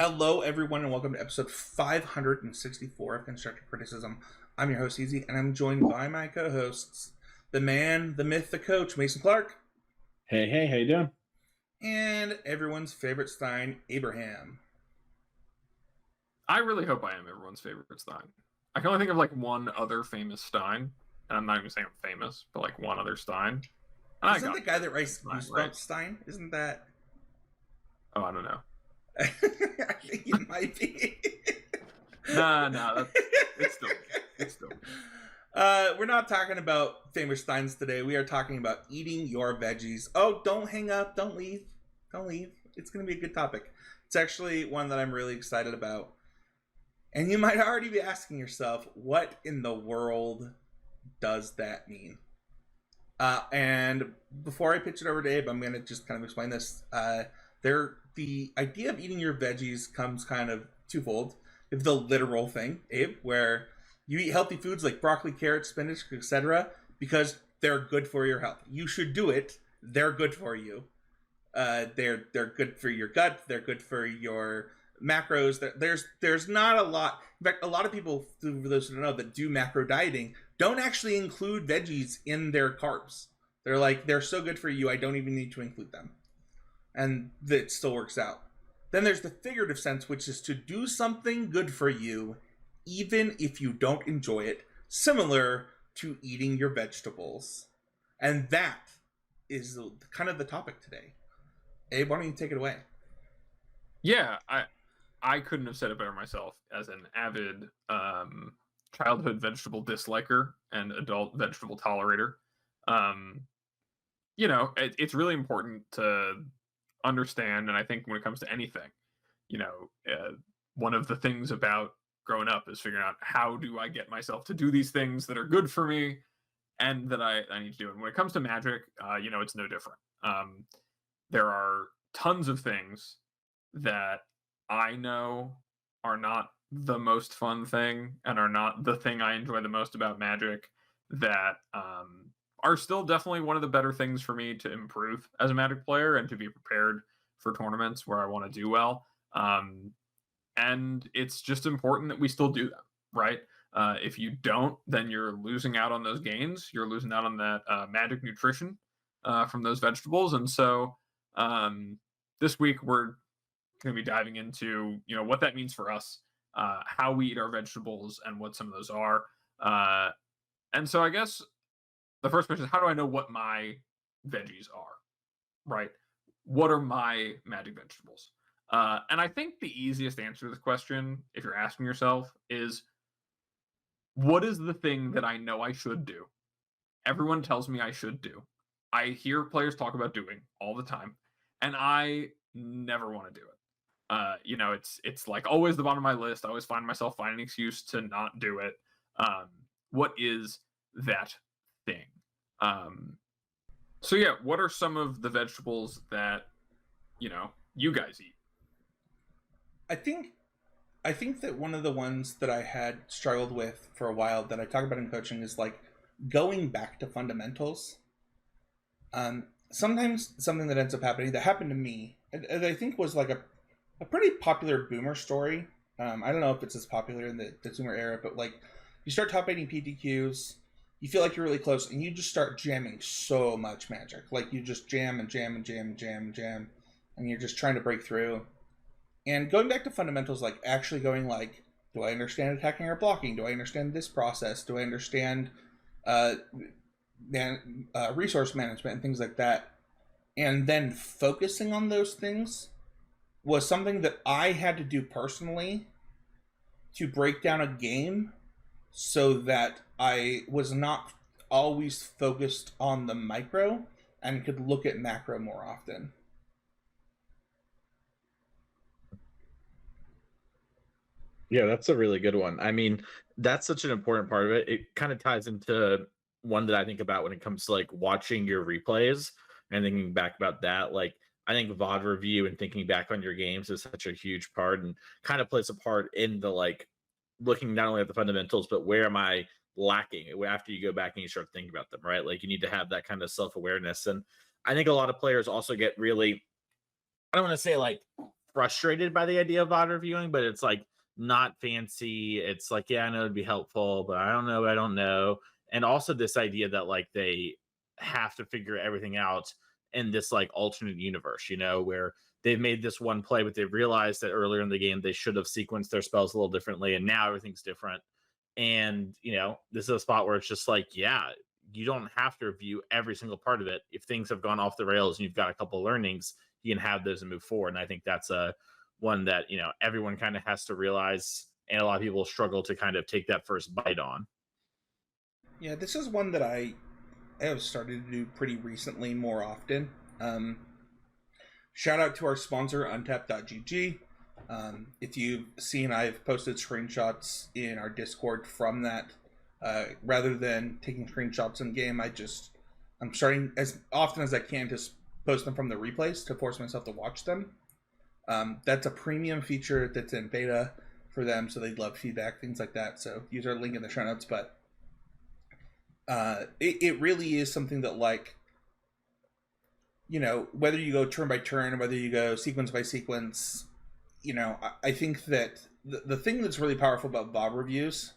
Hello, everyone, and welcome to episode 564 of Constructive Criticism. I'm your host, Easy, and I'm joined by my co-hosts, the man, the myth, the coach, Mason Clark. Hey, how you doing? And everyone's favorite Stein, Abraham. I really hope I am everyone's favorite Stein. I can only think of like one other famous Stein, and I'm not even saying I'm famous, but like one other Stein. And Isn't the guy that writes Goosebumps right? Stein? Isn't that? Oh, I don't know. I think it might be. Nah, it's still. We're not talking about famous Steins today. We are talking about eating your veggies. Oh, don't hang up. Don't leave. It's going to be a good topic. It's actually one that I'm really excited about. And you might already be asking yourself, what in the world does that mean? And before I pitch it over to Abe, I'm going to just kind of explain this. The idea of eating your veggies comes kind of twofold. It's the literal thing, Abe, where you eat healthy foods like broccoli, carrots, spinach, etc. because they're good for your health. You should do it. They're good for you. They're good for your gut. They're good for your macros. There's not a lot. In fact, a lot of people, for those who don't know, that do macro dieting don't actually include veggies in their carbs. They're like, they're so good for you, I don't even need to include them. And that still works out. Then there's the figurative sense, which is to do something good for you, even if you don't enjoy it, similar to eating your vegetables. And that is kind of the topic today. Abe, why don't you take it away? Yeah, I couldn't have said it better myself. As an avid childhood vegetable disliker and adult vegetable tolerator, it's really important to understand, and I think when it comes to anything, one of the things about growing up is figuring out how do I get myself to do these things that are good for me and that I need to do. And when it comes to magic, it's no different. There are tons of things that I know are not the most fun thing and are not the thing I enjoy the most about magic that are still definitely one of the better things for me to improve as a Magic player and to be prepared for tournaments where I want to do well. And it's just important that we still do them, right? If you don't, then you're losing out on those gains. You're losing out on that magic nutrition from those vegetables. And so this week we're going to be diving into, what that means for us, how we eat our vegetables and what some of those are. And so I guess the first question is, how do I know what my veggies are, right? What are my magic vegetables? And I think the easiest answer to this question, if you're asking yourself, is what is the thing that I know I should do? Everyone tells me I should do. I hear players talk about doing all the time, and I never want to do it. It's like always the bottom of my list. I always find myself finding an excuse to not do it. What is that thing? So yeah, what are some of the vegetables that you guys eat? I think that one of the ones that I had struggled with for a while that I talk about in coaching is like going back to fundamentals. Sometimes something that ends up happening that happened to me, and I think was like a pretty popular boomer story. I don't know if it's as popular in the Zoomer era, but like you start top 8 PTQs, you feel like you're really close, and you just start jamming so much magic. Like you just jam, and you're just trying to break through. And going back to fundamentals, like actually going like, do I understand attacking or blocking? Do I understand this process? Do I understand resource management and things like that? And then focusing on those things was something that I had to do personally to break down a game so that I was not always focused on the micro and could look at macro more often. Yeah, that's a really good one. I mean, that's such an important part of it. It kind of ties into one that I think about when it comes to like watching your replays and thinking back about that. Like, I think VOD review and thinking back on your games is such a huge part and kind of plays a part in the like looking not only at the fundamentals, but where am I lacking after you go back and you start thinking about them, right? Like you need to have that kind of self-awareness. And I think a lot of players also get really, I don't want to say like frustrated by the idea of VOD reviewing, but it's like not fancy. It's like, yeah, I know it'd be helpful, but I don't know, I don't know. And also this idea that like they have to figure everything out in this like alternate universe, you know, where they've made this one play, but they realized that earlier in the game they should have sequenced their spells a little differently, and now everything's different. And you know, this is a spot where it's just like, yeah, you don't have to review every single part of it. If things have gone off the rails and you've got a couple of learnings, you can have those and move forward. And I think that's a one that, you know, everyone kind of has to realize, and a lot of people struggle to kind of take that first bite on. Yeah, this is one that I have started to do pretty recently more often. Shout out to our sponsor, UntappedGG. If you've seen, I've posted screenshots in our Discord from that. Rather than taking screenshots in game, I'm starting as often as I can to post them from the replays to force myself to watch them. That's a premium feature that's in beta for them, so they'd love feedback, things like that. So use our link in the show notes. But it really is something that, like, you know, whether you go turn by turn, whether you go sequence by sequence, you know, I think that the thing that's really powerful about VOD reviews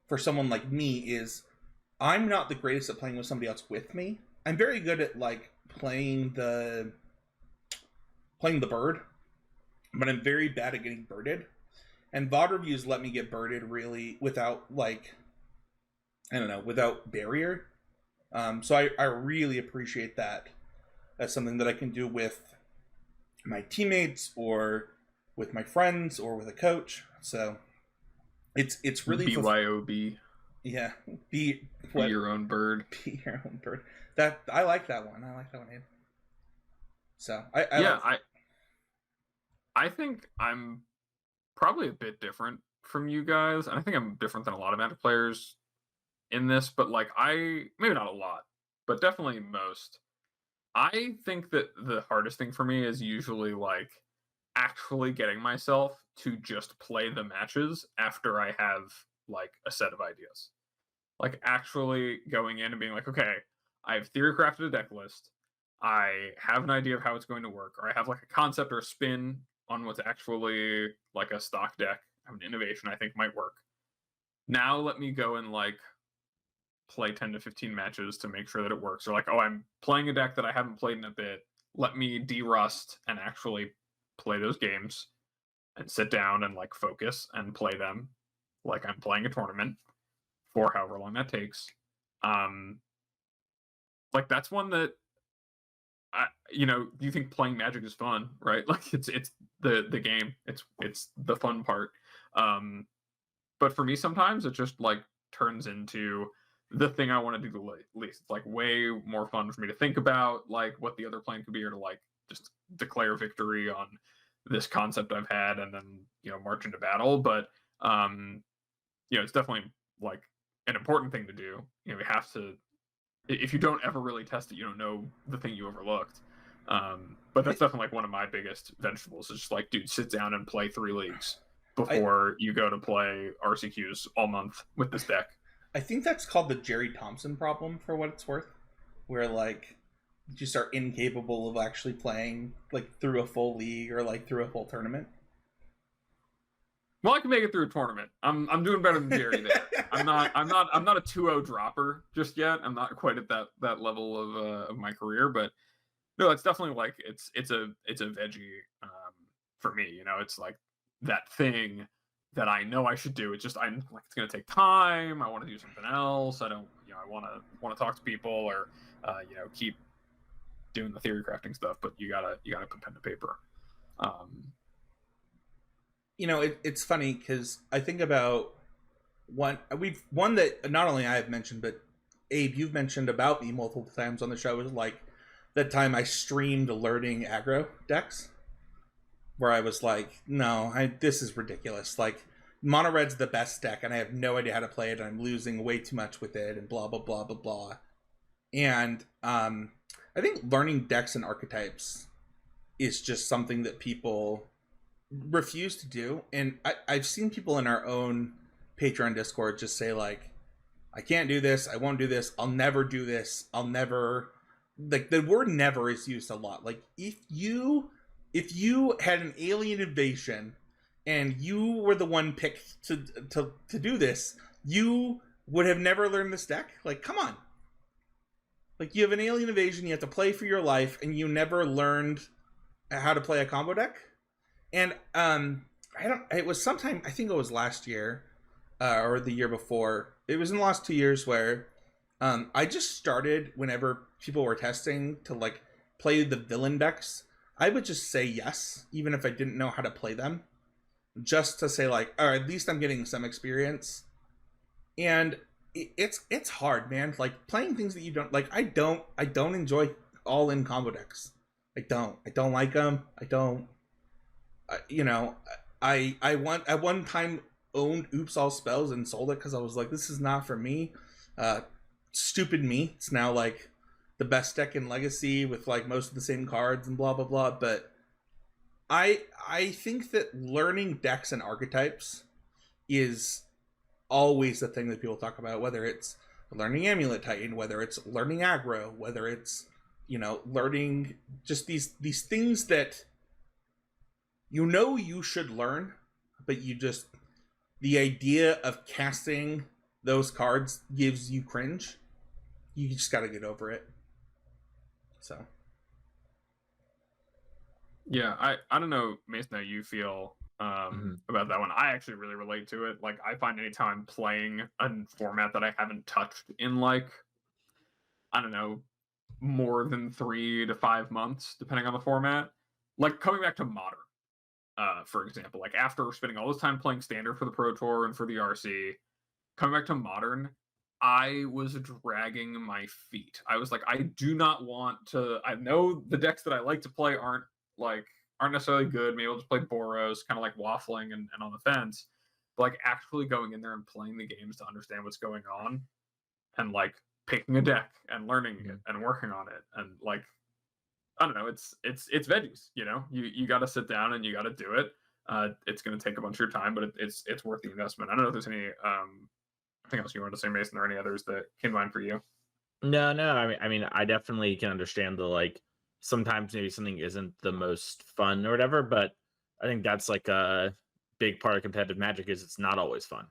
for someone like me is I'm not the greatest at playing with somebody else with me. I'm very good at like playing the bird, but I'm very bad at getting birded. And VOD reviews let me get birded really without, like, I don't know, without barrier. So I really appreciate that as something that I can do with my teammates or with my friends or with a coach. So it's really BYOB. Yeah, be your own bird. Be your own bird. That I like that one. Abe. So I think I'm probably a bit different from you guys, and I think I'm different than a lot of Magic players in this. But like, maybe not a lot, but definitely most. I think that the hardest thing for me is usually like actually getting myself to just play the matches after I have like a set of ideas. Like actually going in and being like, okay, I've theory crafted a deck list. I have an idea of how it's going to work, or I have like a concept or a spin on what's actually like a stock deck. I have an innovation I think might work. Now let me go and like play 10 to 15 matches to make sure that it works. Or like, oh, I'm playing a deck that I haven't played in a bit. Let me de-rust and actually play those games and sit down and like focus and play them like I'm playing a tournament for however long that takes. Like that's one that you think playing Magic is fun, right? Like it's the game. It's the fun part. But for me sometimes it just like turns into the thing I want to do the least. It's like way more fun for me to think about like what the other plan could be, or to like just declare victory on this concept I've had and then, march into battle. But it's definitely like an important thing to do. You have to, if you don't ever really test it, you don't know the thing you overlooked. But that's definitely like one of my biggest vegetables is just like, dude, sit down and play 3 leagues before you go to play RCQs all month with this deck. I think that's called the Jerry Thompson problem, for what it's worth, where like you just are incapable of actually playing like through a full league or like through a full tournament. Well, I can make it through a tournament. I'm doing better than Jerry there. I'm not a 2-0 dropper just yet. I'm not quite at that level of my career, but no, it's definitely like it's a veggie for me. It's like that thing that I know I should do. It's just I'm like, it's gonna take time. I want to do something else. I don't, I want to talk to people or keep doing the theory crafting stuff. But you gotta put pen to paper. It's funny because I think about one that not only I have mentioned, but Abe, you've mentioned about me multiple times on the show, is like that time I streamed learning aggro decks, where I was like, no, this is ridiculous. Like, Mono Red's the best deck, and I have no idea how to play it, and I'm losing way too much with it, and blah, blah, blah, blah, blah. And I think learning decks and archetypes is just something that people refuse to do. And I've seen people in our own Patreon Discord just say, like, I can't do this, I won't do this, I'll never do this, I'll never... Like, the word never is used a lot. Like, if you if you had an alien invasion and you were the one picked to do this, you would have never learned this deck. Like, come on. Like, you have an alien invasion, you have to play for your life, and you never learned how to play a combo deck. And it was sometime, I think it was last year or the year before. It was in the last 2 years where I just started, whenever people were testing, to like play the villain decks. I would just say yes, even if I didn't know how to play them, just to say like, or at least I'm getting some experience. And it's hard, man. Like, playing things that you don't like. I don't enjoy all in combo decks. I don't like them. I don't. I one time owned Oops All Spells and sold it because I was like, this is not for me. Stupid me. It's now like the best deck in Legacy with like most of the same cards and blah blah blah. But I think that learning decks and archetypes is always the thing that people talk about, whether it's learning Amulet Titan, whether it's learning aggro, whether it's learning just these things that you should learn, but the idea of casting those cards gives you cringe. You just got to get over it. So yeah, I don't know, Mason, how you feel about that one. I actually really relate to it. Like, I find anytime I'm playing a format that I haven't touched in like, I don't know, more than 3 to 5 months, depending on the format, like coming back to Modern, for example, like after spending all this time playing Standard for the Pro Tour and for the RC, coming back to Modern, I was dragging my feet. I was like, I do not want to. I know the decks that I like to play aren't necessarily good. Maybe I'll just play Boros, kind of like waffling and on the fence. But like actually going in there and playing the games to understand what's going on, and like picking a deck and learning it and working on it, and like, I don't know, it's Veggies. You got to sit down and you got to do it. It's going to take a bunch of your time, but it's worth the investment. I don't know if there's any anything else you wanted to say, Mason, or any others that came to mind for you. No. I mean, I definitely can understand the like. Sometimes maybe something isn't the most fun or whatever, but I think that's like a big part of competitive Magic is it's not always fun.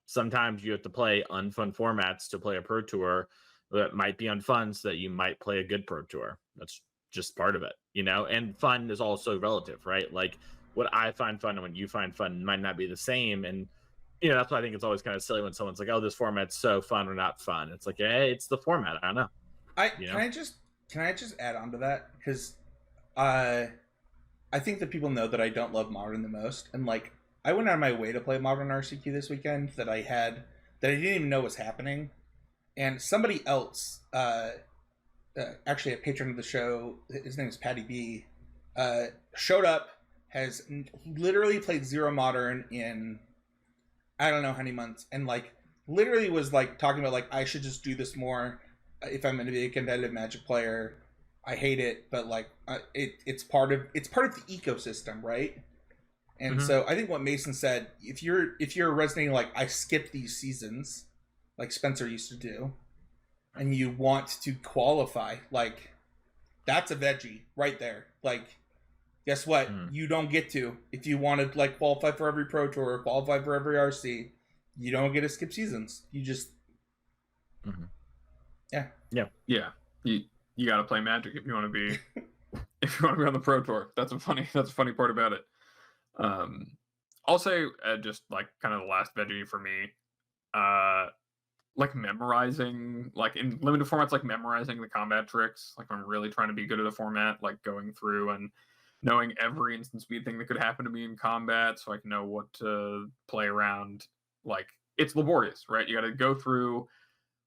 Sometimes you have to play unfun formats to play a Pro Tour that might be unfun so that you might play a good Pro Tour. That's just part of it, and fun is also relative, right? Like what I find fun and what you find fun might not be the same. And, that's why I think it's always kind of silly when someone's like, oh, this format's so fun or not fun. It's like, hey, it's the format. I don't know. Can I just add on to that? Because I think that people know that I don't love Modern the most. And like, I went out of my way to play Modern RCQ this weekend that I didn't even know was happening. And somebody else, actually a patron of the show, his name is Patty B, showed up, has literally played Zero Modern in I don't know how many months. And like, literally was like talking about like, I should just do this more. If I'm going to be a competitive Magic player, I hate it, but like it's part of the ecosystem, right? And so I think what Mason said, if you're resonating like I skipped these seasons, like Spencer used to do, and you want to qualify, like that's a veggie right there. Like, guess what? You don't get to. If you want to like qualify for every Pro Tour, or qualify for every RC, you don't get to skip seasons. You just Yeah. You got to play Magic if you want to be on the Pro Tour. That's a funny part about it. I'll say just like kind of the last veggie for me, like memorizing, like in limited formats, like memorizing the combat tricks. Like I'm really trying to be good at a format, like going through and knowing every instant speed thing that could happen to me in combat, so I can know what to play around. Like, it's laborious, right? You got to go through,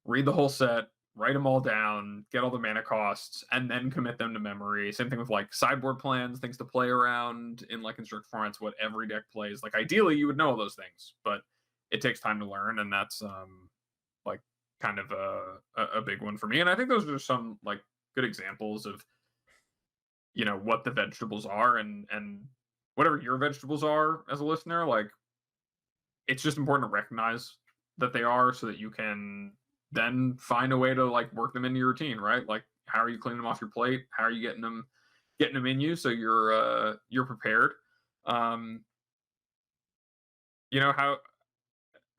read the whole set, write them all down, get all the mana costs, and then commit them to memory. Same thing with like sideboard plans, things to play around in like instruct formats, what every deck plays. Like ideally you would know all those things, but it takes time to learn, and that's like kind of a big one for me. And I think those are some like good examples of what the vegetables are, and whatever your vegetables are as a listener. Like, it's just important to recognize that they are, so that you can then find a way to like work them into your routine, right? Like, how are you cleaning them off your plate? How are you getting them getting them in you so you're prepared. You know,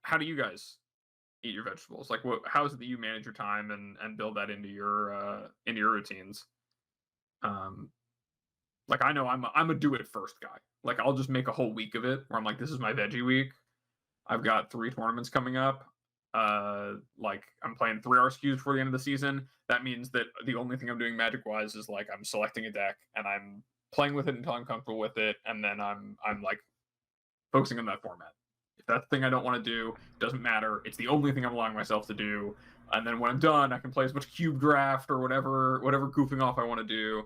how do you guys eat your vegetables? Like, how is it that you manage your time and build that into your routines? Um, like, I know I'm a do it first guy. Like, I'll just make a whole week of it where I'm like, this is my veggie week. I've got 3 tournaments coming up. Like, I'm playing 3 RSQs before the end of the season. That means that the only thing I'm doing magic wise is like I'm selecting a deck and I'm playing with it until I'm comfortable with it, and then I'm like focusing on that format. If that's the thing I don't want to do, doesn't matter. It's the only thing I'm allowing myself to do. And then when I'm done, I can play as much cube draft or whatever goofing off I want to do.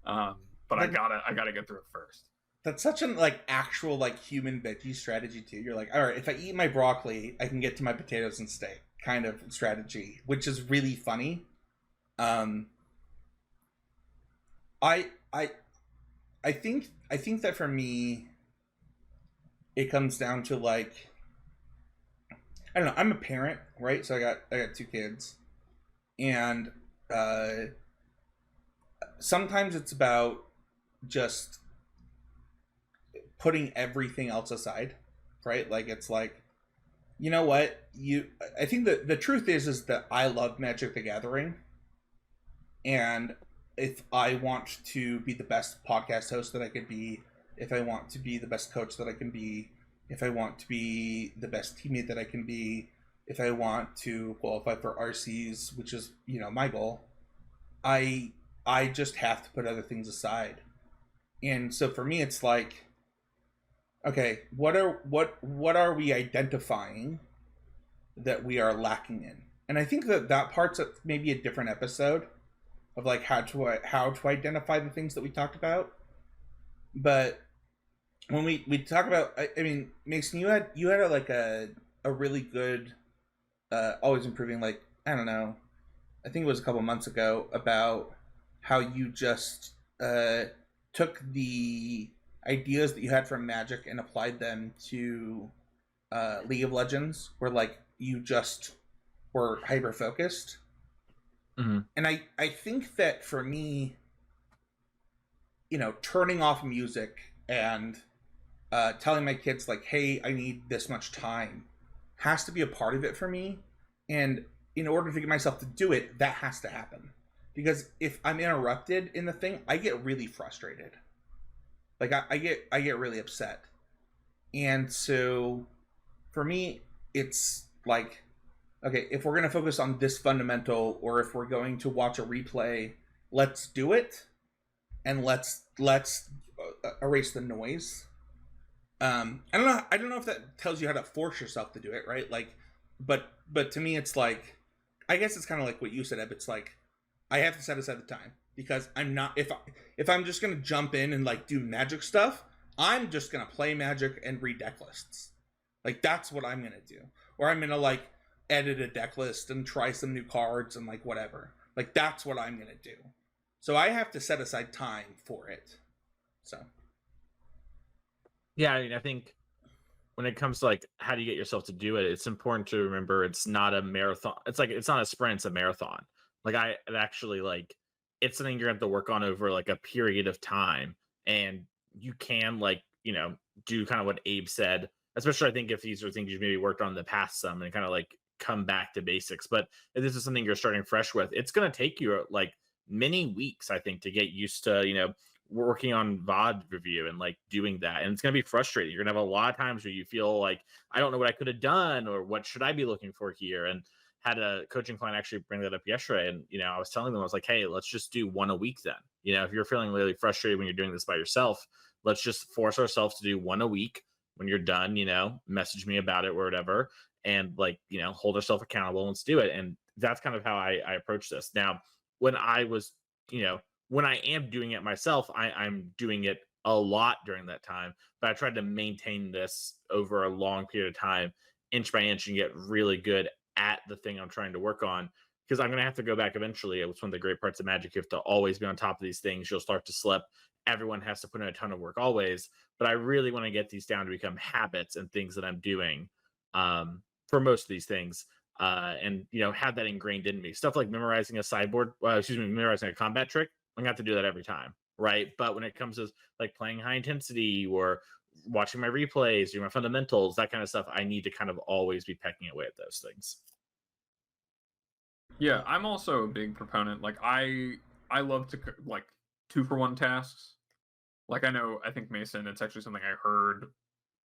But I gotta get through it first. That's such an like actual like human veggie strategy too. You're like, all right, if I eat my broccoli, I can get to my potatoes and steak kind of strategy, which is really funny. I think that for me, it comes down to like, I don't know. I'm a parent, right? So I got 2 kids, and sometimes it's about just putting everything else aside, right? Like, it's like, you know what? I think that the truth is that I love Magic the Gathering, and if I want to be the best podcast host that I could be, if I want to be the best coach that I can be, if I want to be the best teammate that I can be, if I want to qualify for RCs, which is, you know, my goal, I just have to put other things aside. And so for me, it's like, okay, what are we identifying that we are lacking in? And I think that part's maybe a different episode of like how to identify the things that we talked about. But when we talk about, I mean, Mason, you had a really good always improving, like, I don't know, I think it was a couple months ago, about how you just took the ideas that you had from Magic and applied them to League of Legends, where like you just were hyper focused. Mm-hmm. And I think that for me, you know, turning off music and telling my kids like, hey, I need this much time, has to be a part of it for me. And in order to get myself to do it, that has to happen. Because if I'm interrupted in the thing, I get really frustrated. Like, I get really upset. And so for me, it's like, okay, if we're going to focus on this fundamental, or if we're going to watch a replay, let's do it, and let's erase the noise. I don't know if that tells you how to force yourself to do it, right? Like, but to me, it's like, I guess it's kind of like what you said, Eb. It's like, I have to set aside the time, because I'm not, if I'm just gonna jump in and like do Magic stuff, I'm just gonna play Magic and read deck lists. Like, that's what I'm gonna do. Or I'm gonna like edit a deck list and try some new cards and like whatever. Like, that's what I'm gonna do. So I have to set aside time for it. So yeah, I mean, I think when it comes to like how do you get yourself to do it, it's important to remember it's not a marathon. It's like, it's not a sprint, it's a marathon. Like, it actually, like, it's something you're gonna have to work on over like a period of time. And you can, like, you know, do kind of what Abe said, especially I think if these are things you've maybe worked on in the past some, and kind of like come back to basics. But if this is something you're starting fresh with, it's gonna take you like many weeks, I think, to get used to, you know, working on VOD review and like doing that. And it's going to be frustrating. You're going to have a lot of times where you feel like, I don't know what I could have done, or what should I be looking for here. And had a coaching client actually bring that up yesterday. And, you know, I was telling them, I was like, hey, let's just do 1 a week then. You know, if you're feeling really frustrated when you're doing this by yourself, let's just force ourselves to do 1 a week. When you're done, you know, message me about it or whatever, and like, you know, hold ourselves accountable and let's do it. And that's kind of how I approach this. Now, when I was, you know, when I am doing it myself, I'm doing it a lot during that time, but I tried to maintain this over a long period of time, inch by inch, and get really good at the thing I'm trying to work on. Because I'm going to have to go back eventually. It's one of the great parts of Magic. You have to always be on top of these things. You'll start to slip. Everyone has to put in a ton of work always. But I really want to get these down to become habits and things that I'm doing for most of these things. And, you know, have that ingrained in me. Stuff like memorizing a sideboard, memorizing a combat trick. I'm going to have to do that every time. right? But when it comes to like playing high intensity or watching my replays, doing my fundamentals, that kind of stuff, I need to kind of always be pecking away at those things. Yeah, I'm also a big proponent. Like I love to like 2-for-1 tasks. Like I think Mason, it's actually something I heard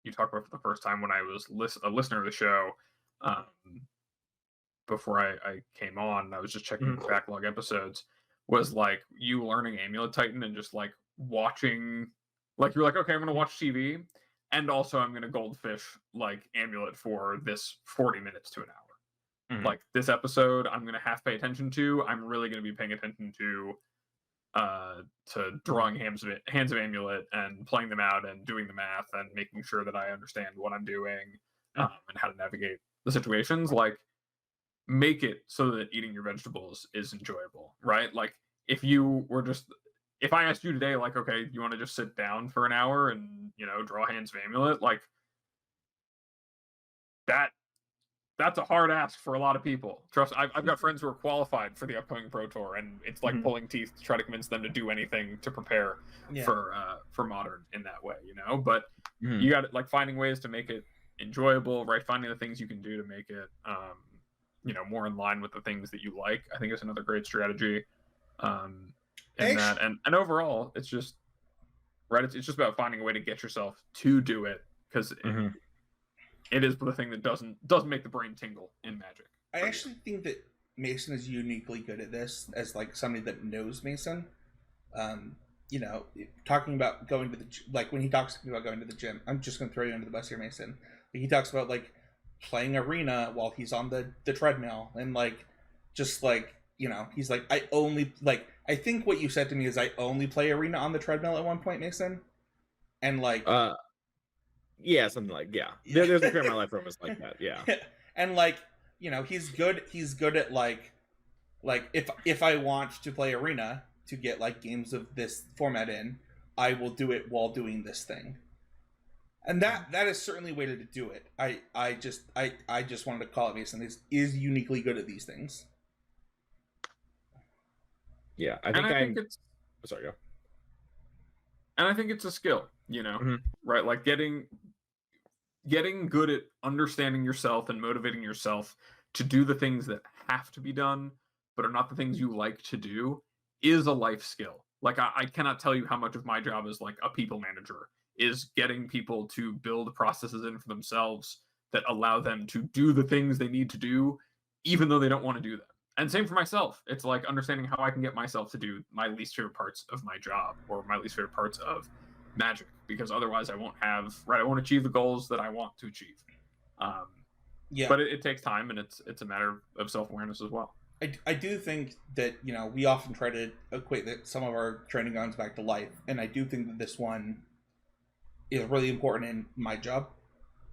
you talk about for the first time when I was a listener of the show. Before I came on, I was just checking the backlog episodes. Was like you learning Amulet Titan and just like watching, like you're like, okay, I'm gonna watch TV, and also I'm gonna goldfish like Amulet for this 40 minutes to an hour. Like this episode, I'm gonna half pay attention to. I'm really gonna be paying attention to drawing hands of Amulet and playing them out and doing the math and making sure that I understand what I'm doing and how to navigate the situations. Like make it so that eating your vegetables is enjoyable, right? Like if I asked you today, like, okay, you want to just sit down for an hour and, you know, draw hands of Amulet, like that's a hard ask for a lot of people. Trust, I've got friends who are qualified for the upcoming Pro Tour, and it's like pulling teeth to try to convince them to do anything to prepare for Modern in that way, you know. But you got like finding ways to make it enjoyable, right? Finding the things you can do to make it, you know, more in line with the things that you like. I think it's another great strategy. And overall, it's just right. It's just about finding a way to get yourself to do it because. It is the thing that doesn't make the brain tingle in Magic. I actually think that Mason is uniquely good at this as like somebody that knows Mason. You know, talking about going to the like when he talks about going to the gym, I'm just gonna throw you under the bus here, Mason. He talks about like playing arena while he's on the treadmill and like just like, you know, he's like, I think what you said to me is I only play arena on the treadmill at one point, Mason. And like yeah, something like there's a fair amount of life purpose like that, yeah. And like, you know, he's good at like if I want to play arena to get like games of this format in, I will do it while doing this thing. And that is certainly a way to do it. I just wanted to call it Mason is uniquely good at these things. Yeah, I think it's sorry, go. And I think it's a skill, you know, right? Like getting good at understanding yourself and motivating yourself to do the things that have to be done, but are not the things you like to do, is a life skill. Like I cannot tell you how much of my job as like a people manager is getting people to build processes in for themselves that allow them to do the things they need to do, even though they don't want to do them. And same for myself. It's like understanding how I can get myself to do my least favorite parts of my job or my least favorite parts of Magic, because otherwise I won't achieve the goals that I want to achieve. But it takes time, and it's a matter of self-awareness as well. I do think that, you know, we often try to equate that some of our training grounds back to life, and I do think that this one is really important in my job.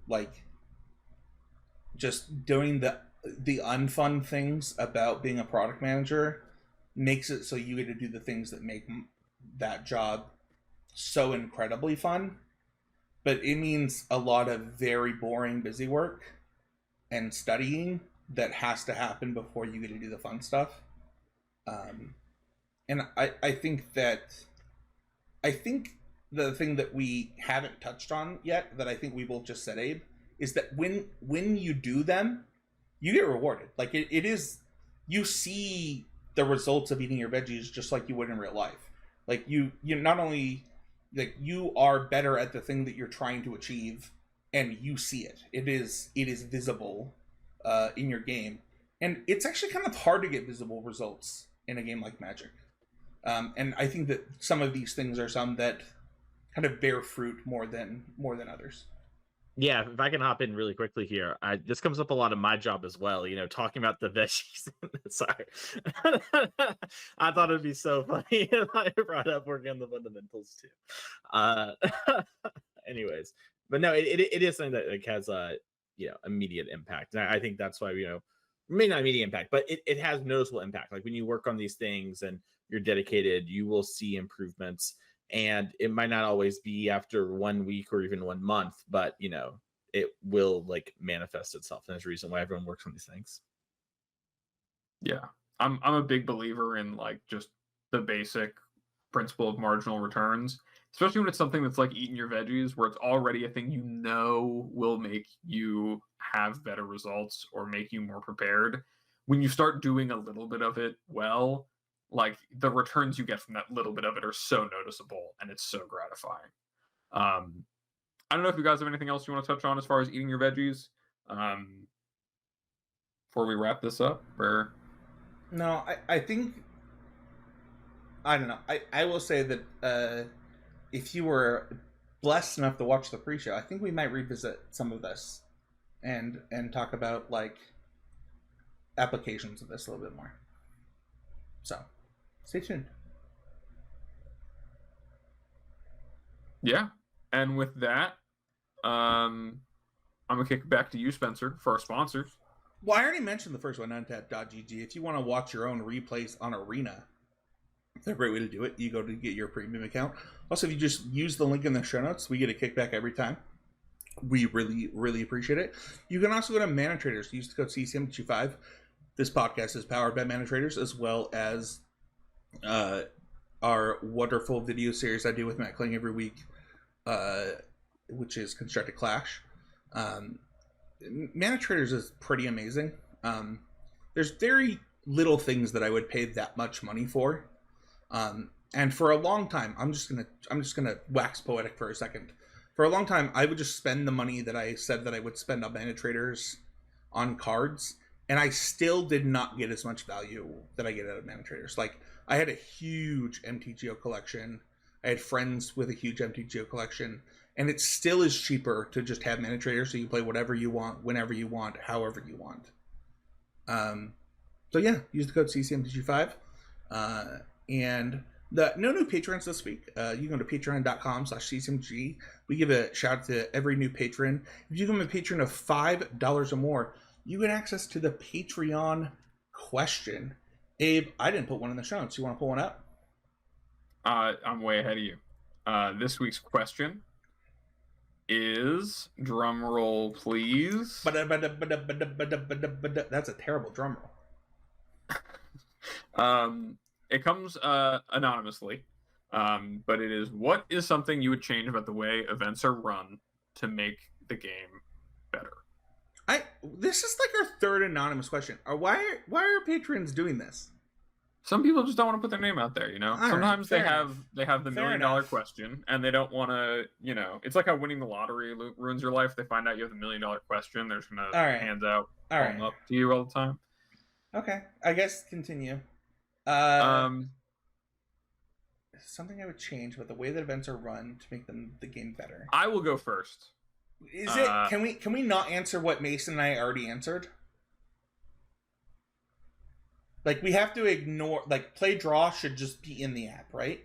Like just doing the unfun things about being a product manager makes it so you get to do the things that make that job so incredibly fun, but it means a lot of very boring busy work and studying that has to happen before you get to do the fun stuff. And I think the thing that we haven't touched on yet that I think we both just said, Abe, is that when you do them, you get rewarded. Like it is, you see the results of eating your veggies just like you would in real life. Like you not only like you are better at the thing that you're trying to achieve, and you see it. It is visible in your game, and it's actually kind of hard to get visible results in a game like Magic. And I think that some of these things are some that kind of bear fruit more than others. Yeah, if I can hop in really quickly here, this comes up a lot in my job as well. You know, talking about the veggies. Sorry, I thought it'd be so funny if I brought up working on the fundamentals too. Anyways, but no, it is something that like has a immediate impact, and I think that's why maybe not immediate impact, but it has noticeable impact. Like when you work on these things and you're dedicated, you will see improvements. And it might not always be after 1 week or even 1 month, but it will like manifest itself. And there's a reason why everyone works on these things. Yeah, I'm a big believer in like just the basic principle of marginal returns, especially when it's something that's like eating your veggies, where it's already a thing will make you have better results or make you more prepared. When you start doing a little bit of it well, like the returns you get from that little bit of it are so noticeable, and it's so gratifying. I don't know if you guys have anything else you want to touch on as far as eating your veggies before we wrap this up, or No, I think, I don't know. I will say that if you were blessed enough to watch the pre-show, I think we might revisit some of this and talk about like applications of this a little bit more. So stay tuned. Yeah. And with that, I'm gonna kick it back to you, Spencer, for our sponsors. Well, I already mentioned the first one, UntappedGG. If you want to watch your own replays on Arena, it's a great way to do it. You go to get your premium account. Also, if you just use the link in the show notes, we get a kickback every time. We really, really appreciate it. You can also go to Mana Traders. Use the code CCM25. This podcast is powered by Mana Traders, as well as our wonderful video series I do with Matt Kling every week, which is Constructed Clash. Mana Traders is pretty amazing. There's very little things that I would pay that much money for. And for a long time, I'm just gonna wax poetic for a second. For a long time, I would just spend the money that I said that I would spend on Mana Traders on cards, and I still did not get as much value that I get out of Mana Traders. Like, I had a huge MTGO collection. I had friends with a huge MTGO collection, and it still is cheaper to just have Mana Traders, so you play whatever you want, whenever you want, however you want. So yeah, use the code CCM25. And no new patrons this week. You go to patreon.com/CCMG. We give a shout out to every new patron. If you become a patron of $5 or more, you get access to the Patreon question. Abe, I didn't put one in the show notes. You want to pull one up? I'm way ahead of you. This week's question is, drum roll please. That's a terrible drum roll. It comes anonymously, but it is, what is something you would change about the way events are run to make the game better? This is like our third anonymous question. Why are patrons doing this? Some people just don't want to put their name out there, you know. All Sometimes right, they have the $1 million question, and they don't want to, you know. It's like how winning the lottery ruins your life. They find out you have the $1 million question, they're just gonna hands out, up to you all the time. Okay, I guess continue. Something I would change about the way that events are run to make the game better. I will go first. Is it? Can we not answer what Mason and I already answered? Like, we have to ignore, like, play draw should just be in the app, right?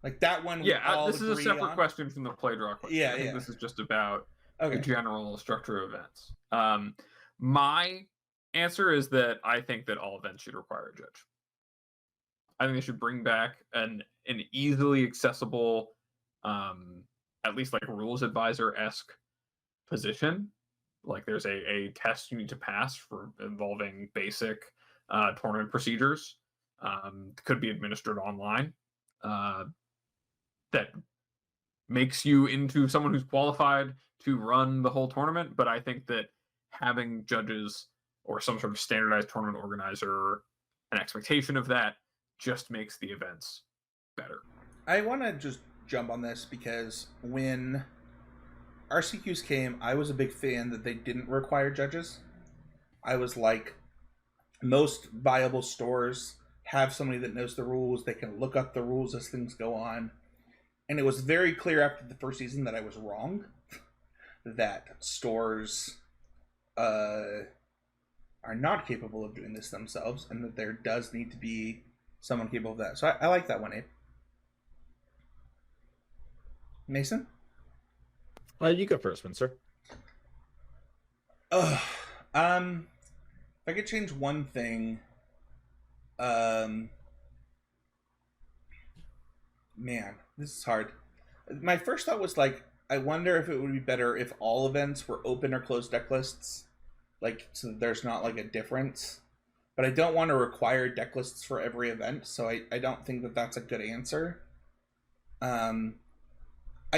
Like, that one. Yeah, this is a separate question from the play draw question. Yeah, I think this is just about the general structure of events. My answer is that I think that all events should require a judge. I think they should bring back an easily accessible, at least like rules advisor-esque position. Like, there's a test you need to pass for involving basic tournament procedures. Could be administered online. That makes you into someone who's qualified to run the whole tournament. But I think that having judges or some sort of standardized tournament organizer, an expectation of that, just makes the events better. I want to just jump on this because when RCQs came, I was a big fan that they didn't require judges. I was like, most viable stores have somebody that knows the rules. They can look up the rules as things go on. And it was very clear after the first season that I was wrong. That stores are not capable of doing this themselves, and that there does need to be someone capable of that. So I like that one, Abe. Mason? You go first, Spencer. If I could change one thing, man, this is hard. My first thought was like, I wonder if it would be better if all events were open or closed deck lists, like, so there's not like a difference. but I don't want to require deck lists for every event, so I don't think that that's a good answer. I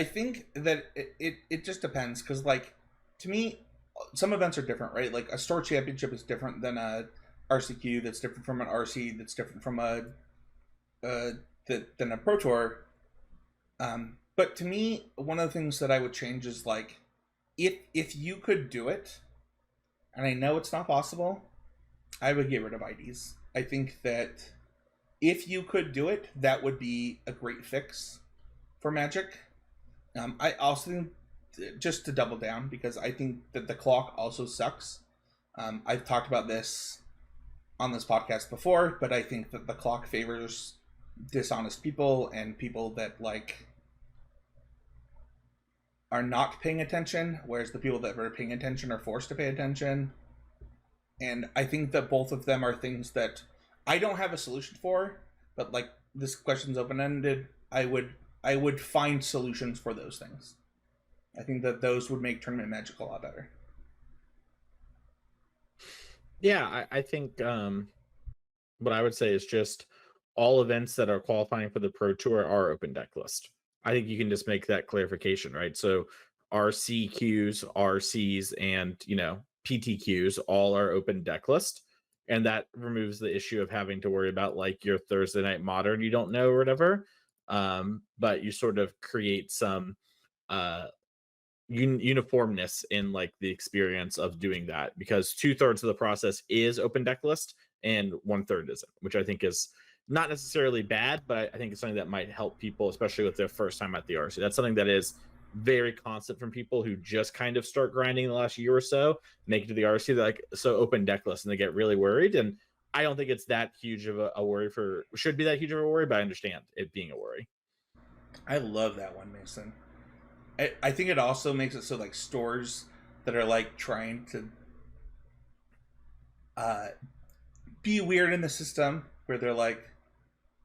think that it just depends, because, like, to me, some events are different, right? Like, a store championship is different than a RCQ, that's different from an RC, that's different from than a Pro Tour. But to me, one of the things that I would change is, like, if you could do it, and I know it's not possible, I would get rid of IDs. I think that if you could do it, that would be a great fix for Magic. I also think, just to double down, because I think that the clock also sucks. I've talked about this on this podcast before, but I think that the clock favors dishonest people and people that, like, are not paying attention, whereas the people that are paying attention are forced to pay attention. And I think that both of them are things that I don't have a solution for, but, like, this question's open-ended. I would find solutions for those things. I think that those would make Tournament Magic a lot better. Yeah, I think what I would say is just all events that are qualifying for the Pro Tour are open deck list. I think you can just make that clarification, right? So RCQs, RCs, and PTQs all are open deck list. And that removes the issue of having to worry about, like, your Thursday Night Modern you don't know or whatever. But you sort of create some uniformness in, like, the experience of doing that, because 2/3 of the process is open deck list and 1/3 isn't, which I think is not necessarily bad, but I think it's something that might help people, especially with their first time at the RC. That's something that is very constant from people who just kind of start grinding the last year or so, make it to the RC. They're like, so open deck list, and they get really worried. And I don't think it's that huge of a worry should be that huge of a worry, but I understand it being a worry. I love that one, Mason. I think it also makes it so, like, stores that are, like, trying to be weird in the system, where they're like,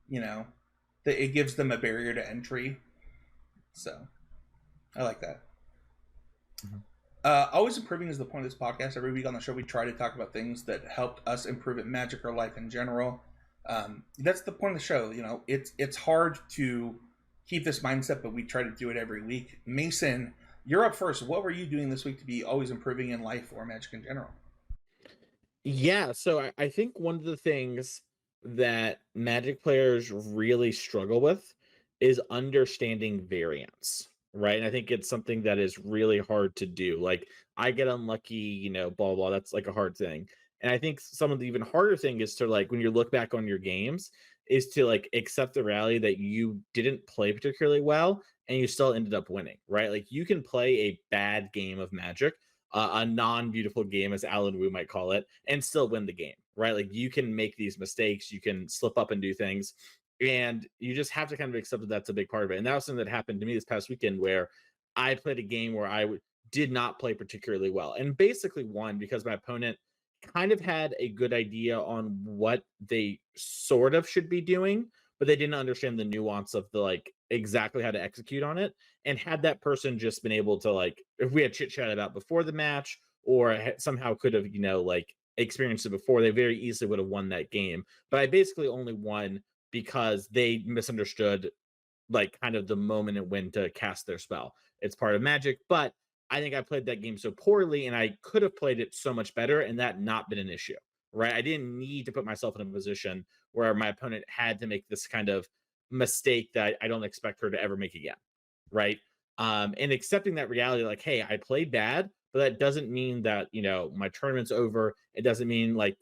that it gives them a barrier to entry. So I like that. Mm-hmm. Always improving is the point of this podcast. Every week on the show, we try to talk about things that helped us improve at Magic or life in general. That's the point of the show. It's hard to keep this mindset, but we try to do it every week. Mason, you're up first. What were you doing this week to be always improving in life or Magic in general? Yeah, so I think one of the things that Magic players really struggle with is understanding variance, right? And I think it's something that is really hard to do. Like, I get unlucky, blah, blah, that's like a hard thing. And I think some of the even harder thing is to, like, when you look back on your games, is to, like, accept the reality that you didn't play particularly well and you still ended up winning, right? Like, you can play a bad game of Magic, a non-beautiful game, as Alan Wu might call it, and still win the game, right? Like, you can make these mistakes, you can slip up and do things, and you just have to kind of accept that that's a big part of it. And that was something that happened to me this past weekend, where I played a game where I did not play particularly well, and basically won because my opponent kind of had a good idea on what they sort of should be doing, but they didn't understand the nuance of the, like, exactly how to execute on it. And had that person just been able to, like, if we had chit chat about before the match, or somehow could have, like, experienced it before, they very easily would have won that game. But I basically only won because they misunderstood, like, kind of the moment and when to cast their spell. It's part of Magic, but I think I played that game so poorly, and I could have played it so much better, and that not been an issue, right? I didn't need to put myself in a position where my opponent had to make this kind of mistake that I don't expect her to ever make again, right? And accepting that reality, like, hey, I played bad, but that doesn't mean that, my tournament's over. It doesn't mean, like,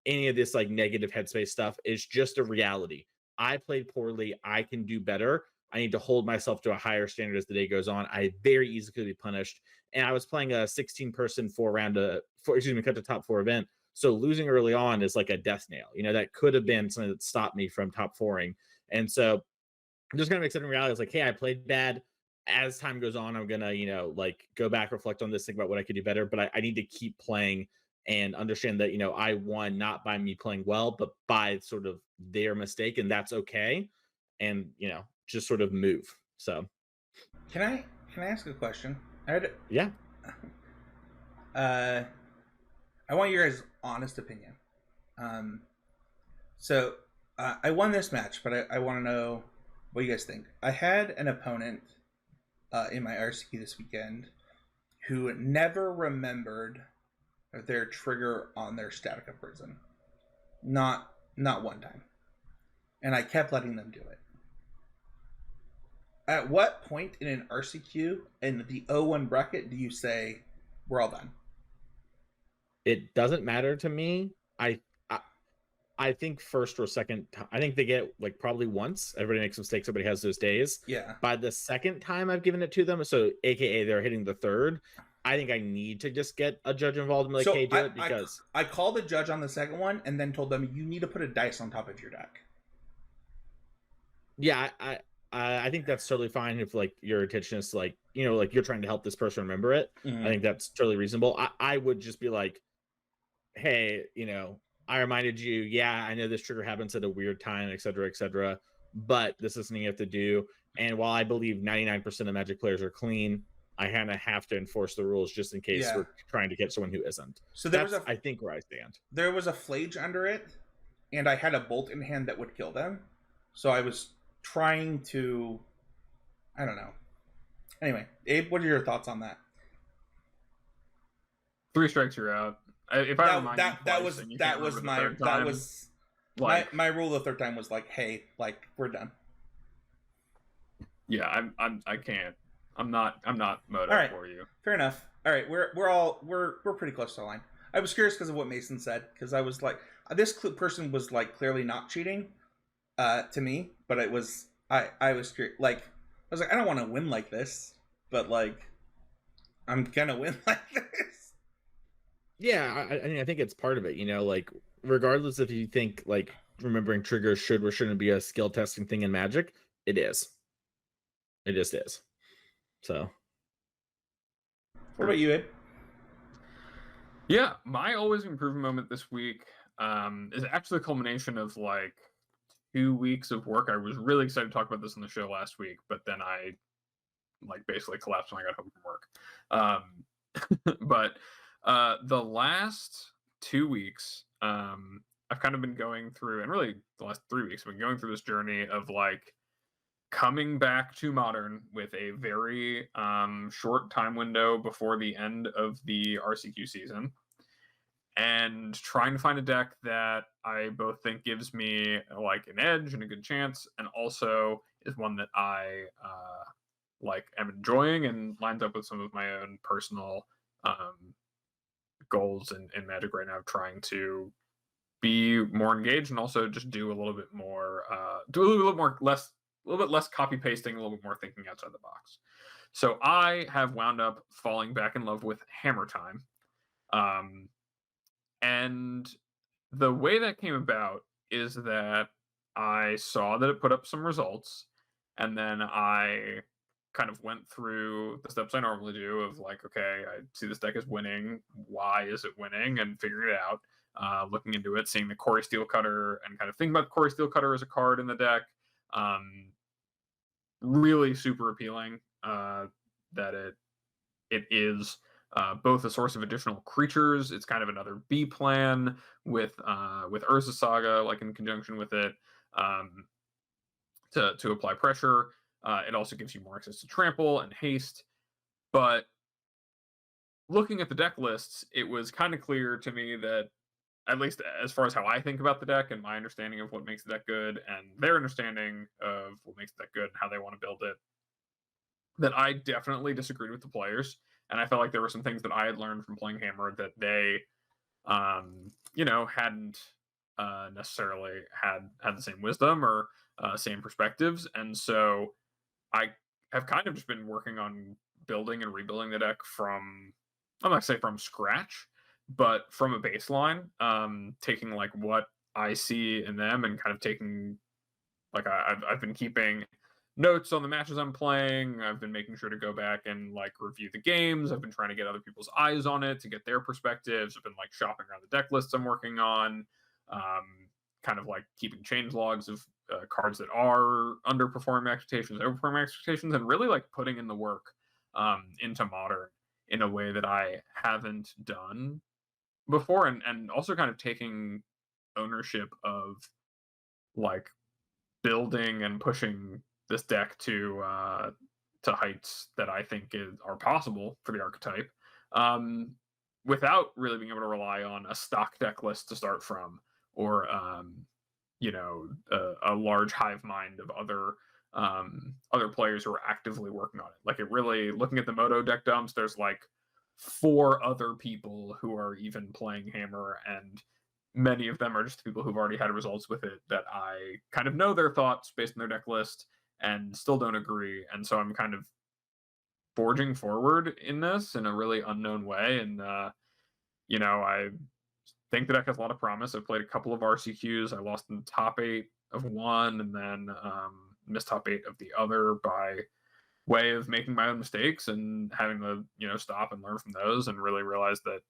any of this, like, negative headspace stuff. Is just a reality. I played poorly. I can do better. I need to hold myself to a higher standard as the day goes on. I very easily could be punished. And I was playing a 16-person cut to top 4 event. So losing early on is like a death nail. That could have been something that stopped me from top 4ing. And so I'm just kind of accepting reality. It's like, hey, I played bad. As time goes on, I'm gonna, like, go back, reflect on this, think about what I could do better. But I need to keep playing and understand that, I won not by me playing well, but by sort of their mistake, and that's okay. And just sort of move. So can I ask a question? Yeah. I want your guys' honest opinion. So I won this match, but I want to know what you guys think. I had an opponent in my RCQ this weekend who never remembered their trigger on their Statica Prison. Not one time. And I kept letting them do it. At what point in an RCQ in the 0-1 bracket do you say we're all done? It doesn't matter to me. I think first or second, I think they get like probably once. Everybody makes mistakes. Everybody has those days. Yeah. By the second time I've given it to them, so AKA they're hitting the third, I think I need to just get a judge involved and be like, hey, do it, because I called a judge on the second one and then told them you need to put a dice on top of your deck. Yeah, I think that's totally fine if like your intention is like, you know, like you're trying to help this person remember it. Mm-hmm. I think that's totally reasonable. I would just be like, hey, you know, I reminded you, yeah, I know this trigger happens at a weird time, et cetera, but this is something you have to do. And while I believe 99% of Magic players are clean, I kind of have to enforce the rules just in case we're trying to get someone who isn't. So that's, I think, where I stand. There was a Flage under it, and I had a bolt in hand that would kill them. So I was trying to, I don't know. Anyway, Abe, what are your thoughts on that? 3 strikes, you're out. If I remind you that was my rule the third time was like, hey, like we're done. Yeah, I can't. I'm not moto for you. Fair enough. All right, we're pretty close to the line. I was curious because of what Mason said, because I was like, this person was like clearly not cheating, to me, but it was I was curious. Like I was like, I don't want to win like this, but like I'm gonna win like this. Yeah, I think it's part of it, you know, like regardless if you think like remembering triggers should or shouldn't be a skill testing thing in Magic, it is. It just is. So. What about you, Ed? Yeah, my always improving moment this week is actually a culmination of like 2 weeks of work. I was really excited to talk about this on the show last week, but then I like basically collapsed when I got home from work. But the last 2 weeks, I've kind of been going through, and really the last 3 weeks, I've been going through this journey of like coming back to Modern with a very short time window before the end of the RCQ season, and trying to find a deck that I both think gives me like an edge and a good chance, and also is one that I like am enjoying and lines up with some of my own personal goals in Magic right now, trying to be more engaged and also just do a little bit more, a little bit less copy pasting, a little bit more thinking outside the box. So I have wound up falling back in love with Hammer Time. And the way that came about is that I saw that it put up some results, and then I kind of went through the steps I normally do of like, okay, I see this deck is winning. Why is it winning? And figuring it out, looking into it, seeing the Corey Steelcutter and kind of thinking about Corey Steelcutter as a card in the deck. Really super appealing that it is both a source of additional creatures. It's kind of another B plan with Urza Saga, like in conjunction with it, to apply pressure. It also gives you more access to trample and haste. But looking at the deck lists, it was kind of clear to me that, at least as far as how I think about the deck and my understanding of what makes the deck good and their understanding of what makes the deck good and how they want to build it, that I definitely disagreed with the players. And I felt like there were some things that I had learned from playing Hammer that they, hadn't necessarily had the same wisdom or same perspectives. And so I have kind of just been working on building and rebuilding the deck from, I'm not going to say from scratch, but from a baseline, taking like what I see in them and kind of taking, like I've been keeping notes on the matches I'm playing. I've been making sure to go back and like review the games. I've been trying to get other people's eyes on it to get their perspectives. I've been like shopping around the deck lists I'm working on, kind of like keeping change logs of cards that are underperforming expectations, overperforming expectations, and really like putting in the work into Modern in a way that I haven't done before, and also kind of taking ownership of like building and pushing this deck to heights that I think are possible for the archetype, without really being able to rely on a stock deck list to start from, or a large hive mind of other players who are actively working on it. Like, it really, looking at the Moto deck dumps, there's like 4 other people who are even playing Hammer, and many of them are just people who've already had results with it that I kind of know their thoughts based on their deck list and still don't agree. And so I'm kind of forging forward in this in a really unknown way. And, I think the deck has a lot of promise. I've played a couple of RCQs. I lost in the top 8 of one, and then missed top 8 of the other by way of making my own mistakes and having to, stop and learn from those, and really realize that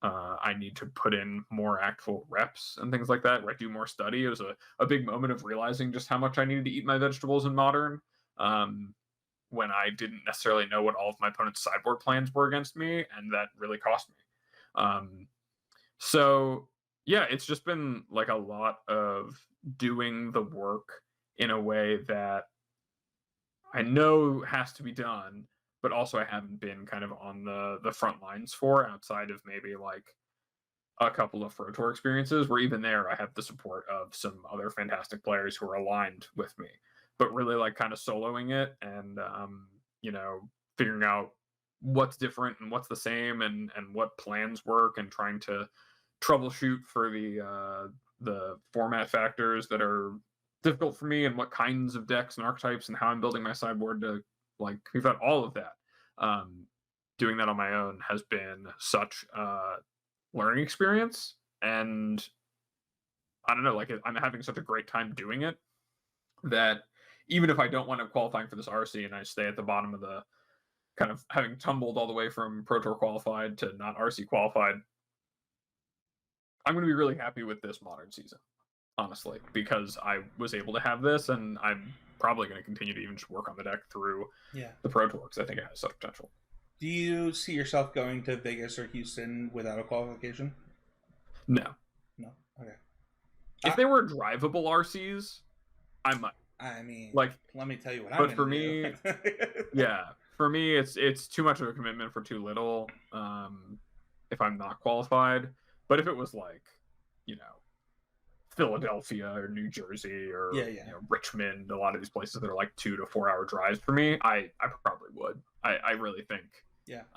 I need to put in more actual reps and things like that, where I do more study. It was a big moment of realizing just how much I needed to eat my vegetables in Modern, when I didn't necessarily know what all of my opponent's sideboard plans were against me, and that really cost me. So yeah, it's just been like a lot of doing the work in a way that I know has to be done, but also I haven't been kind of on the front lines for, outside of maybe like a couple of Pro Tour experiences, where even there I have the support of some other fantastic players who are aligned with me. But really, like, kind of soloing it and figuring out what's different and what's the same, and what plans work, and trying to troubleshoot for the format factors that are difficult for me, and what kinds of decks and archetypes and how I'm building my sideboard to like figure out all of that. Doing that on my own has been such a learning experience, and I don't know, like, I'm having such a great time doing it that even if I don't want to qualifying for this RC and I stay at the bottom of the, kind of having tumbled all the way from Pro Tour qualified to not RC qualified, I'm going to be really happy with this Modern season, honestly, because I was able to have this, and I'm probably going to continue to even just work on the deck through the Pro Tour, because I think it has such potential. Do you see yourself going to Vegas or Houston without a qualification? No. Okay. If they were drivable RCs, I might. I mean, like, let me tell you what I'm for me, for me, it's too much of a commitment for too little. If I'm not qualified, but if it was like, Philadelphia or New Jersey or Richmond, a lot of these places that are like 2 to 4 hour drives for me, I probably would. I really think.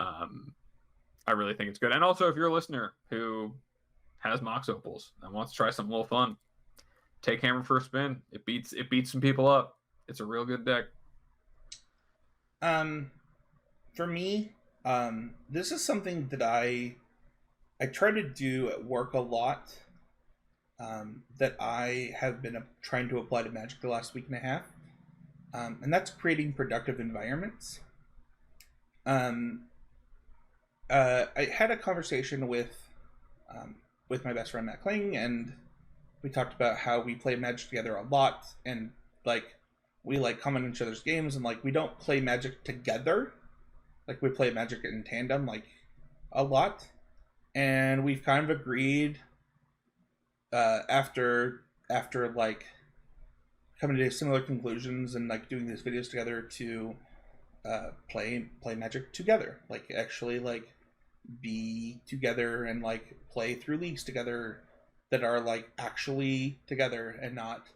I really think it's good. And also, if you're a listener who has Mox Opals and wants to try something a little fun, take Hammer for a spin. It beats some people up. It's a real good deck. For me, this is something that I try to do at work a lot. That I have been trying to apply to Magic the last week and a half, and that's creating productive environments. I had a conversation with my best friend Matt Kling, and we talked about how we play Magic together a lot, and like we like comment on each other's games, and like we don't play Magic together, like we play Magic in tandem like a lot, and we've kind of agreed after like coming to similar conclusions and like doing these videos together to play Magic together, like actually like be together and like play through leagues together that are like actually together, and not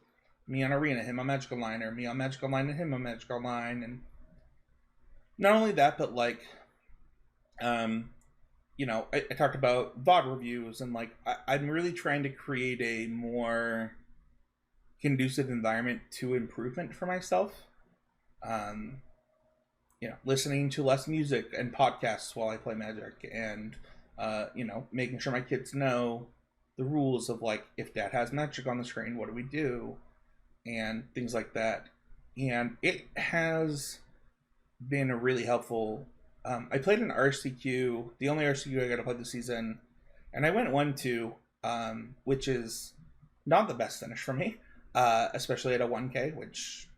me on Arena, him on Magic Online, or me on Magic Online and him on Magic Online. And not only that, but like I talked about VOD reviews, and like I'm really trying to create a more conducive environment to improvement for myself. Listening to less music and podcasts while I play Magic, and making sure my kids know the rules of like, if Dad has Magic on the screen, what do we do, and things like that. And it has been really helpful. I played an RCQ, the only RCQ I got to play this season, and I went 1-2, which is not the best finish for me, especially at a 1K, which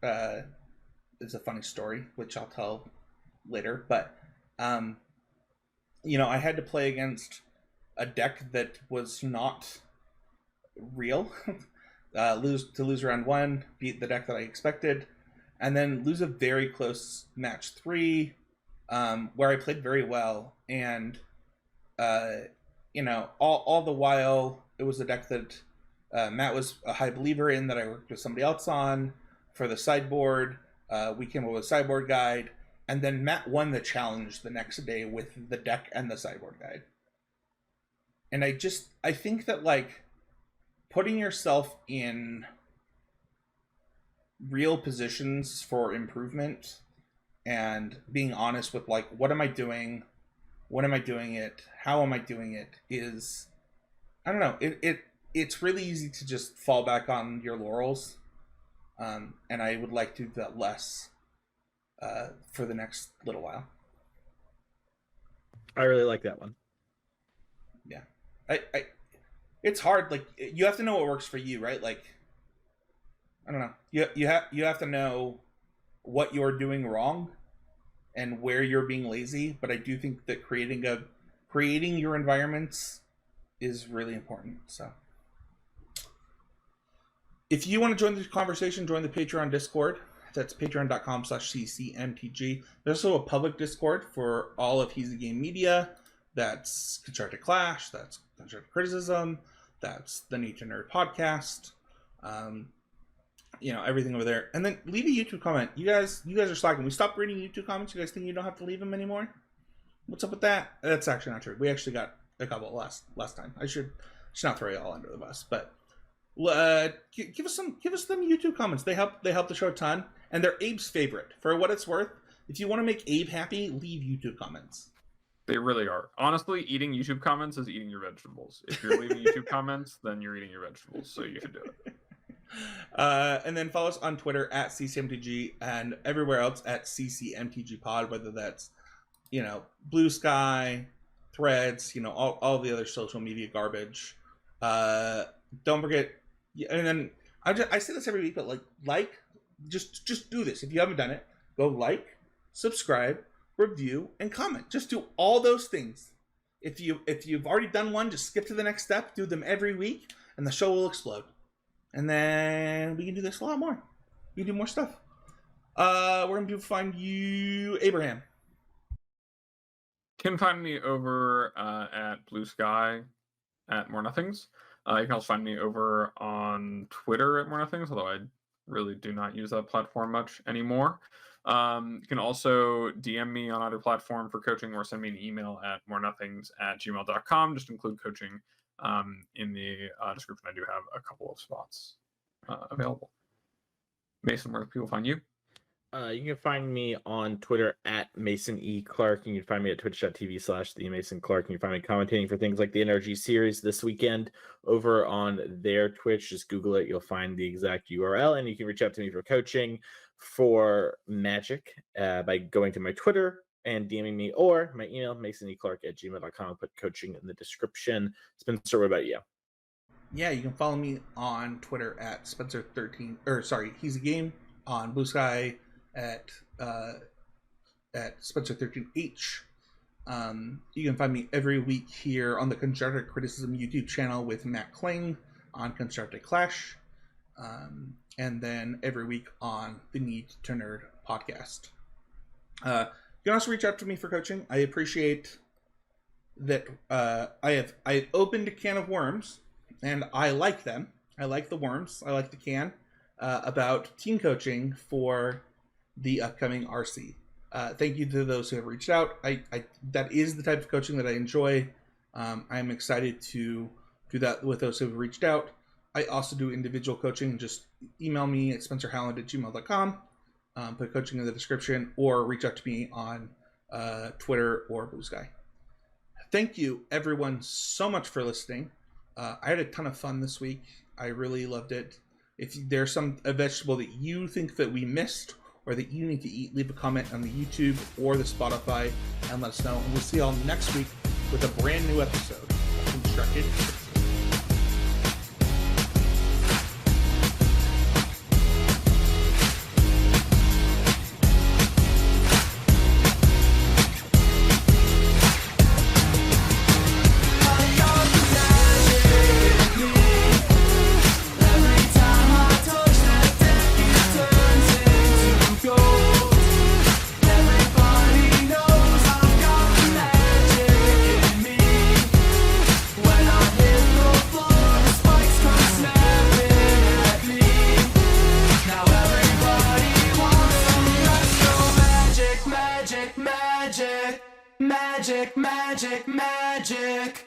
is a funny story, which I'll tell later. But I had to play against a deck that was not real. lose round 1, beat the deck that I expected, and then lose a very close match 3, where I played very well, and all the while it was a deck that Matt was a high believer in, that I worked with somebody else on for the sideboard. We came up with a sideboard guide, and then Matt won the challenge the next day with the deck and the sideboard guide. And I think that, like, putting yourself in real positions for improvement and being honest with, like, what am I doing? When am I doing it? How am I doing it? Is, I don't know, it's really easy to just fall back on your laurels. And I would like to do that less for the next little while. I really like that one. Yeah. It's hard. Like, you have to know what works for you, right? Like, I don't know. You have to know what you're doing wrong and where you're being lazy. But I do think that creating your environments is really important. So, if you want to join the conversation, join the Patreon Discord. That's patreon.com/ccmtg. There's also a public Discord for all of He's a Game media. That's Constructive Clash. That's Constructive Criticism. That's the Need to Nerd podcast. Everything over there. And then leave a YouTube comment. You guys are slacking. We stopped reading YouTube comments. You guys think you don't have to leave them anymore? What's up with that? That's actually not true. We actually got a couple last time. I should not throw you all under the bus, but give us some YouTube comments. They help the show a ton, and they're Abe's favorite. For what it's worth, if you want to make Abe happy, leave YouTube comments. They really are. Honestly, eating YouTube comments is eating your vegetables. If you're leaving YouTube comments, then you're eating your vegetables, so you should do it. And then follow us on Twitter at ccmtg and everywhere else at ccmtgpod, whether that's Blue Sky, Threads, all the other social media garbage. Don't forget. And then I say this every week, but just do this. If you haven't done it, go like, subscribe, review, and comment. Just do all those things. If you've already done one, just skip to the next step. Do them every week, and the show will explode. And then we can do this a lot more. We can do more stuff. Where can people find you, Abraham? Can find me over at Blue Sky at More Nothings. You can also find me over on Twitter at More Nothings, although I really do not use that platform much anymore. You can also DM me on either platform for coaching, or send me an email at morenothings@gmail.com. Just include coaching in the description. I do have a couple of spots available. Mason, where can people find you? You can find me on Twitter at Mason E. Clark. You can find me at twitch.tv/TheMasonClark. You can find me commentating for things like the NRG series this weekend over on their Twitch. Just Google it. You'll find the exact URL, and you can reach out to me for coaching for Magic by going to my Twitter and DMing me, or my email, masonclark@gmail.com. I'll put coaching in the description. Spencer, what about you? Yeah, you can follow me on Twitter at Spencer13, He's a Game, on Blue Sky at Spencer13H. You can find me every week here on the Constructive Criticism YouTube channel with Matt Kling on Constructive Clash, and then every week on the Need to Nerd podcast. You can also reach out to me for coaching. I appreciate that. I opened a can of worms, and I like them. I like the worms. I like the can about team coaching for the upcoming RC. Thank you to those who have reached out. That is the type of coaching that I enjoy. I'm excited to do that with those who have reached out. I also do individual coaching. Just email me at spencerhowland@gmail.com. Put coaching in the description, or reach out to me on Twitter or Blue Sky. Thank you, everyone, so much for listening. I had a ton of fun this week. I really loved it. If there's a vegetable that you think that we missed or that you need to eat, leave a comment on the YouTube or the Spotify and let us know. And we'll see y'all next week with a brand new episode of Constructed. Magic, magic, magic.